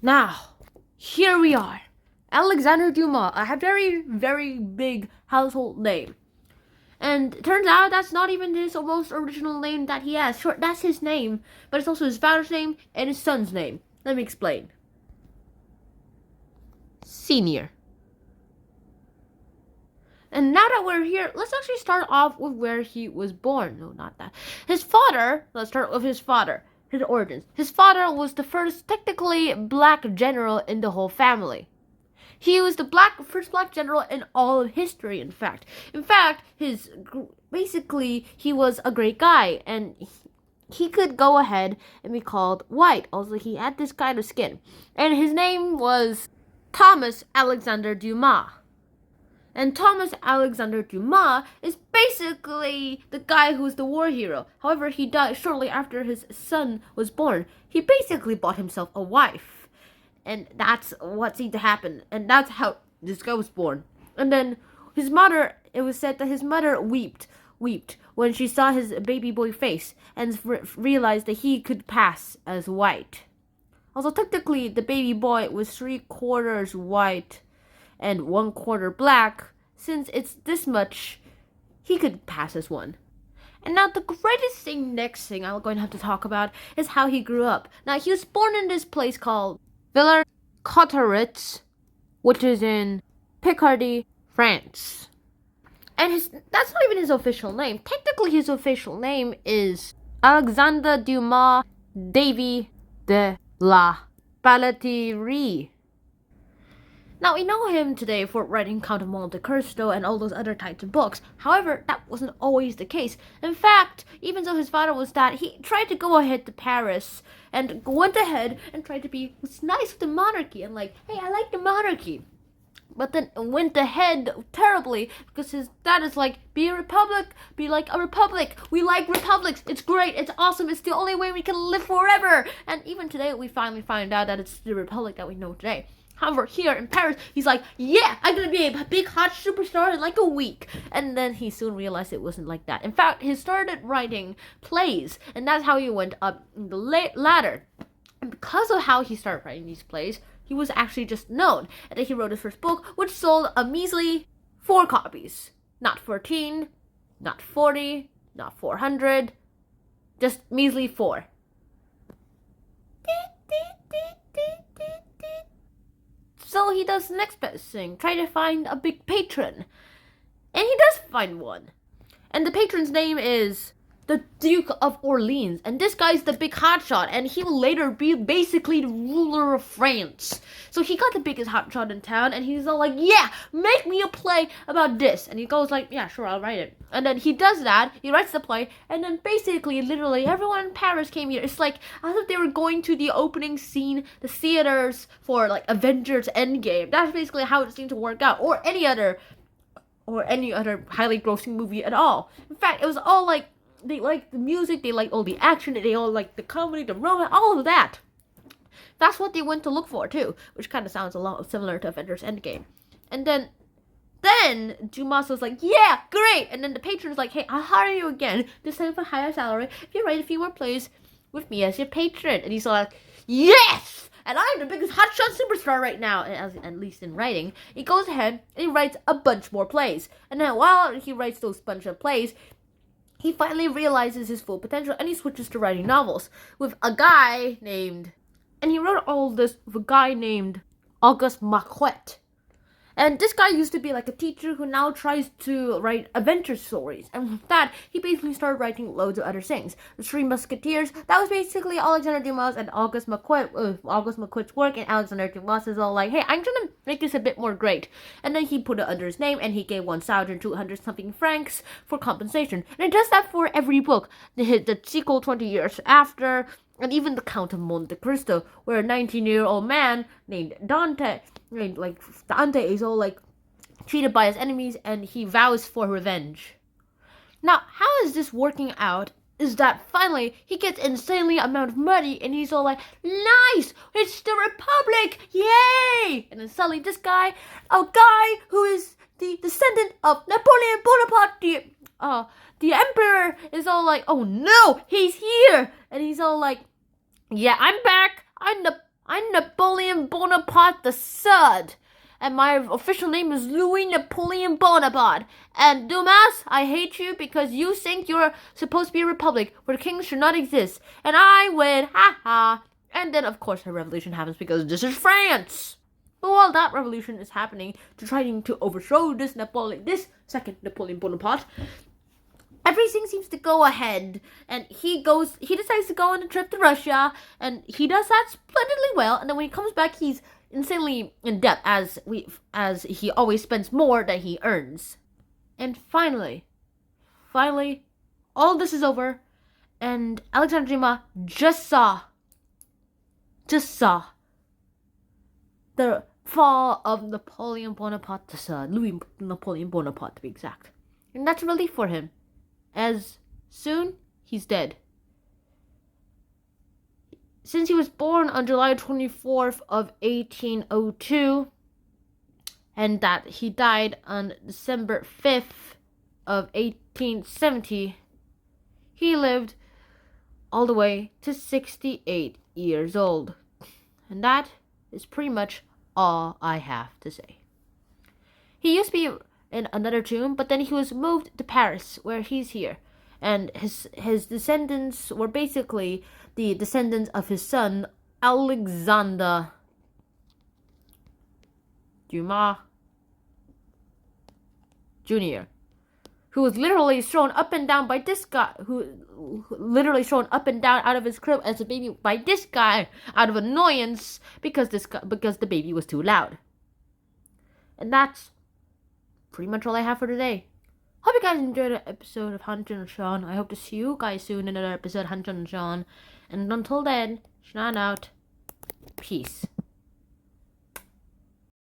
Now, here we are. Alexander Dumas, a very, very big household name. And it turns out that's not even his most original name that he has. Sure, that's his name, but it's also his father's name and his son's name. Let me explain. Senior. And now that we're here, let's actually start off with where he was born. No, not that. His father, let's start with his father. His origins. His father was the first technically black general in the whole family. He was the first black general in all of history, in fact. Basically, he was a great guy, and he could go ahead and be called white. Also, he had this kind of skin. And his name was Thomas Alexander Dumas. And Thomas Alexander Dumas is basically the guy who's the war hero. However, he died shortly after his son was born. He basically bought himself a wife. And that's what seemed to happen. And that's how this guy was born. And then his mother, it was said that his mother wept when she saw his baby boy face and realized that he could pass as white. Also, technically, the baby boy was 3/4 white and 1/4 black. Since it's this much, he could pass as one. And now the next thing I'm going to have to talk about is how he grew up. Now, he was born in this place called Villers-Cotterêts, which is in Picardy, France. And that's not even his official name. Technically, his official name is Alexandre Dumas Davy de la Paletterie. Now, we know him today for writing Count of Monte Cristo and all those other types of books. However, that wasn't always the case. In fact, even though his father was that, he tried to go ahead to Paris and went ahead and tried to be nice with the monarchy and like, hey, I like the monarchy. But then went ahead terribly because his dad is like, be a republic, be like a republic. We like republics. It's great. It's awesome. It's the only way we can live forever. And even today, we finally find out that it's the republic that we know today. However, here in Paris, he's like, yeah, I'm gonna be a big hot superstar in like a week. And then he soon realized it wasn't like that. In fact, he started writing plays, and that's how he went up the ladder. And because of how he started writing these plays, he was actually just known. And then he wrote his first book, which sold a measly 4 copies. Not 14, not 40, not 400, just measly 4. So he does the next best thing, try to find a big patron. And he does find one. And the patron's name is the Duke of Orleans. And this guy's the big hotshot, and he will later be basically the ruler of France. So he got the biggest hotshot in town, and he's all like, yeah, make me a play about this. And he goes like, yeah, sure, I'll write it. And then he does that, he writes the play, and then basically, literally, everyone in Paris came here. It's like, as if they were going to the opening scene, the theaters for like Avengers Endgame. That's basically how it seemed to work out. Or any other highly grossing movie at all. In fact, it was all like, they liked the music, they liked all the action, they all liked the comedy, the romance, all of that. That's what they went to look for too, which kind of sounds a lot similar to Avengers Endgame. And then Dumas was like, yeah, great. And then the patron was like, hey, I'll hire you again, this time for a higher salary, if you write a few more plays with me as your patron. And he's like, yes! And I'm the biggest hotshot superstar right now, at least in writing. He goes ahead and he writes a bunch more plays. And then while he writes those bunch of plays, he finally realizes his full potential, and he switches to writing novels with a guy named... And he wrote all this with a guy named Auguste Marquette. And this guy used to be like a teacher who now tries to write adventure stories. And with that, he basically started writing loads of other things. The Three Musketeers, that was basically Alexander Dumas and Auguste Marquette, Auguste Marquette's work, and Alexander Dumas is all like, hey, I'm gonna make this a bit more great. And then he put it under his name, and he gave 1,200 something francs for compensation. And it does that for every book. The sequel 20 years after, and even the Count of Monte Cristo, where a 19-year-old man named Dante is all like treated by his enemies, and he vows for revenge. Now, how is this working out? Is that finally he gets insanely amount of money, and he's all like, nice, it's the Republic, yay! And then suddenly this guy, a guy who is the descendant of Napoleon Bonaparte, the emperor, is all like, oh no, he's here! And he's all like, yeah, I'm back. I'm I'm Napoleon Bonaparte III. And my official name is Louis Napoleon Bonaparte. And Dumas, I hate you because you think you're supposed to be a republic where kings should not exist. And I win, ha ha. And then, of course, a revolution happens because this is France. But while that revolution is happening to trying to overthrow this second Napoleon Bonaparte, everything seems to go ahead, and he decides to go on a trip to Russia, and he does that splendidly well. And then when he comes back, he's insanely in debt, as he always spends more than he earns. And finally, all this is over, and Alexander Dumas just saw the fall of Napoleon Bonaparte III, Louis Napoleon Bonaparte to be exact. And that's a relief for him, as soon he's dead. Since he was born on July 24th of 1802, and that he died on December 5th of 1870, he lived all the way to 68 years old. And that is pretty much all I have to say. He used to be in another tomb, but then he was moved to Paris, where he's here. And his descendants were basically the descendants of his son, Alexander Dumas Jr., who was literally thrown up and down by this guy, who literally thrown up and down out of his crib as a baby by this guy out of annoyance because the baby was too loud. And that's pretty much all I have for today. Hope you guys enjoyed the episode of Hunter and Sean. I hope to see you guys soon in another episode of Hunter and Sean. And until then, Sean out. Peace.